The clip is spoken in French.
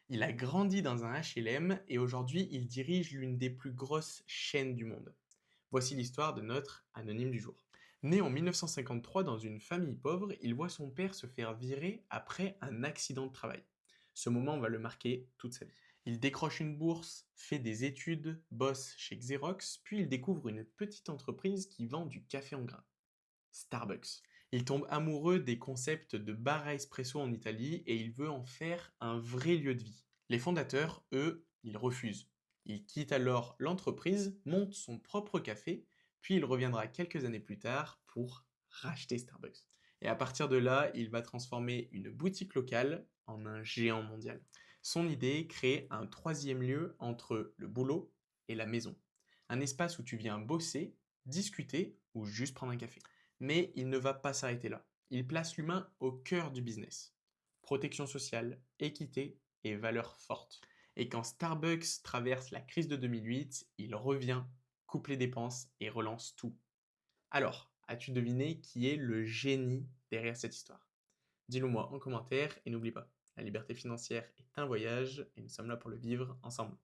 Il a grandi dans un HLM et aujourd'hui il dirige l'une des plus grosses chaînes du monde. Voici l'histoire de notre anonyme du jour. Né en 1953 dans une famille pauvre, il voit son père se faire virer après un accident de travail. Ce moment va le marquer toute sa vie. Il décroche une bourse, fait des études, bosse chez Xerox, puis il découvre une petite entreprise qui vend du café en grains. Starbucks. Il tombe amoureux des concepts de bar à espresso en Italie et il veut en faire un vrai lieu de vie. Les fondateurs, eux, ils refusent. Il quitte alors l'entreprise, monte son propre café, puis il reviendra quelques années plus tard pour racheter Starbucks. Et à partir de là, il va transformer une boutique locale en un géant mondial. Son idée, créer un troisième lieu entre le boulot et la maison. Un espace où tu viens bosser, discuter ou juste prendre un café. Mais il ne va pas s'arrêter là. Il place l'humain au cœur du business. Protection sociale, équité et valeurs fortes. Et quand Starbucks traverse la crise de 2008, il revient, coupe les dépenses et relance tout. Alors, as-tu deviné qui est le génie derrière cette histoire? Dis-le moi en commentaire et n'oublie pas, la liberté financière est un voyage et nous sommes là pour le vivre ensemble.